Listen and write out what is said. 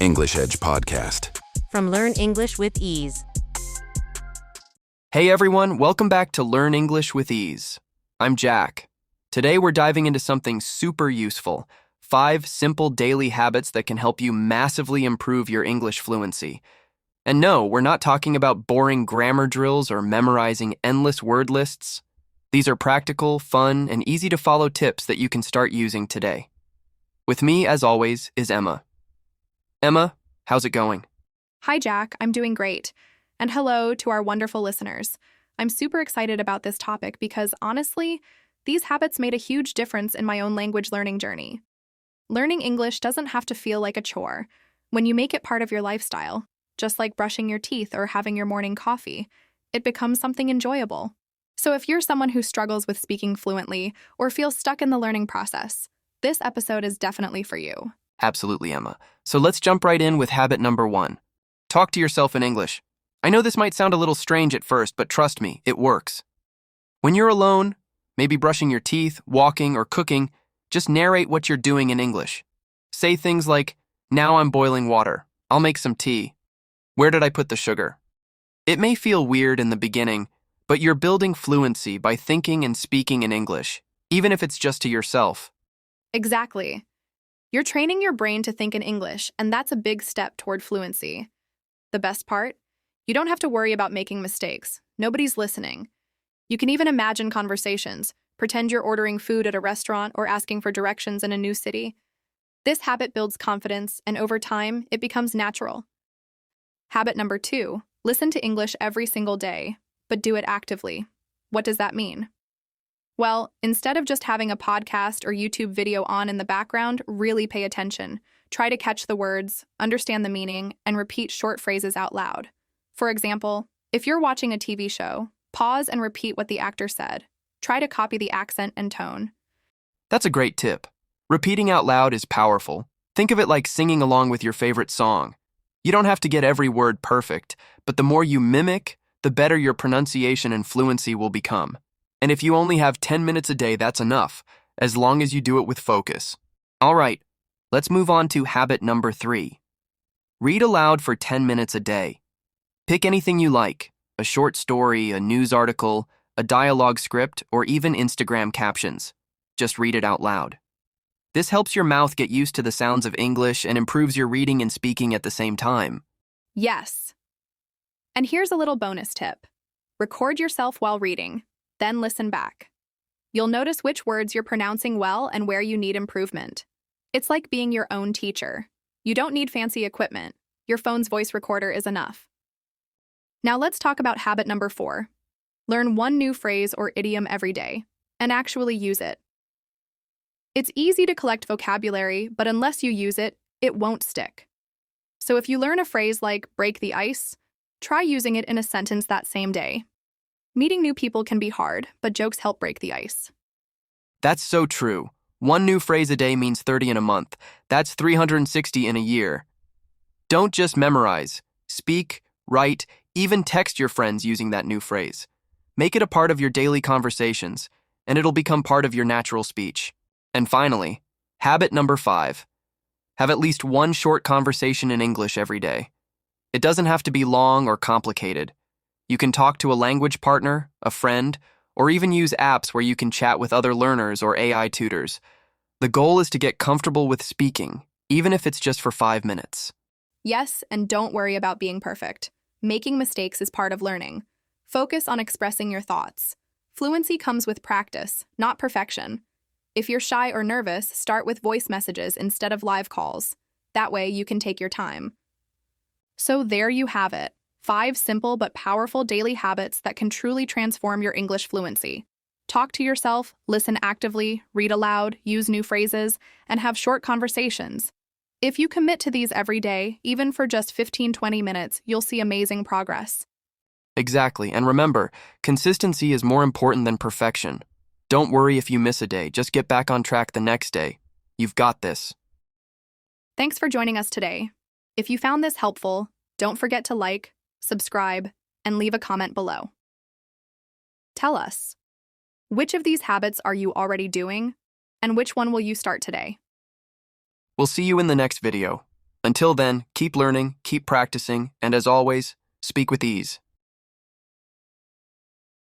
English Edge podcast. From Learn English with Ease. Hey everyone, welcome back to Learn English with Ease. I'm Jack. Today we're diving into something super useful, 5 simple daily habits that can help you massively improve your English fluency. And no, we're not talking about boring grammar drills or memorizing endless word lists. These are practical, fun, and easy to follow tips that you can start using today. With me, as always, is Emma. Emma, how's it going? Hi, Jack. I'm doing great. And hello to our wonderful listeners. I'm super excited about this topic because, honestly, these habits made a huge difference in my own language learning journey. Learning English doesn't have to feel like a chore. When you make it part of your lifestyle, just like brushing your teeth or having your morning coffee, it becomes something enjoyable. So if you're someone who struggles with speaking fluently or feels stuck in the learning process, this episode is definitely for you. Absolutely, Emma. So let's jump right in with habit number 1. Talk to yourself in English. I know this might sound a little strange at first, but trust me, it works. When you're alone, maybe brushing your teeth, walking, or cooking, just narrate what you're doing in English. Say things like, "Now I'm boiling water. I'll make some tea. Where did I put the sugar?" It may feel weird in the beginning, but you're building fluency by thinking and speaking in English, even if it's just to yourself. Exactly. You're training your brain to think in English, and that's a big step toward fluency. The best part? You don't have to worry about making mistakes. Nobody's listening. You can even imagine conversations, pretend you're ordering food at a restaurant or asking for directions in a new city. This habit builds confidence, and over time, it becomes natural. Habit number 2, listen to English every single day, but do it actively. What does that mean? Well, instead of just having a podcast or YouTube video on in the background, really pay attention. Try to catch the words, understand the meaning, and repeat short phrases out loud. For example, if you're watching a TV show, pause and repeat what the actor said. Try to copy the accent and tone. That's a great tip. Repeating out loud is powerful. Think of it like singing along with your favorite song. You don't have to get every word perfect, but the more you mimic, the better your pronunciation and fluency will become. And if you only have 10 minutes a day, that's enough, as long as you do it with focus. All right, let's move on to habit number 3. Read aloud for 10 minutes a day. Pick anything you like, a short story, a news article, a dialogue script, or even Instagram captions. Just read it out loud. This helps your mouth get used to the sounds of English and improves your reading and speaking at the same time. Yes. And here's a little bonus tip. Record yourself while reading, then listen back. You'll notice which words you're pronouncing well and where you need improvement. It's like being your own teacher. You don't need fancy equipment. Your phone's voice recorder is enough. Now let's talk about habit number 4. Learn one new phrase or idiom every day, and actually use it. It's easy to collect vocabulary, but unless you use it, it won't stick. So if you learn a phrase like break the ice, try using it in a sentence that same day. Meeting new people can be hard, but jokes help break the ice. That's so true. One new phrase a day means 30 in a month. That's 360 in a year. Don't just memorize. Speak, write, even text your friends using that new phrase. Make it a part of your daily conversations, and it'll become part of your natural speech. And finally, habit number 5. Have at least one short conversation in English every day. It doesn't have to be long or complicated. You can talk to a language partner, a friend, or even use apps where you can chat with other learners or AI tutors. The goal is to get comfortable with speaking, even if it's just for 5 minutes. Yes, and don't worry about being perfect. Making mistakes is part of learning. Focus on expressing your thoughts. Fluency comes with practice, not perfection. If you're shy or nervous, start with voice messages instead of live calls. That way, you can take your time. So there you have it. 5 simple but powerful daily habits that can truly transform your English fluency. Talk to yourself, listen actively, read aloud, use new phrases, and have short conversations. If you commit to these every day, even for just 15-20 minutes, you'll see amazing progress. Exactly, and remember, consistency is more important than perfection. Don't worry if you miss a day, just get back on track the next day. You've got this. Thanks for joining us today. If you found this helpful, don't forget to like, subscribe, and leave a comment below. Tell us, which of these habits are you already doing, and which one will you start today? We'll see you in the next video. Until then, keep learning, keep practicing, and as always, speak with ease.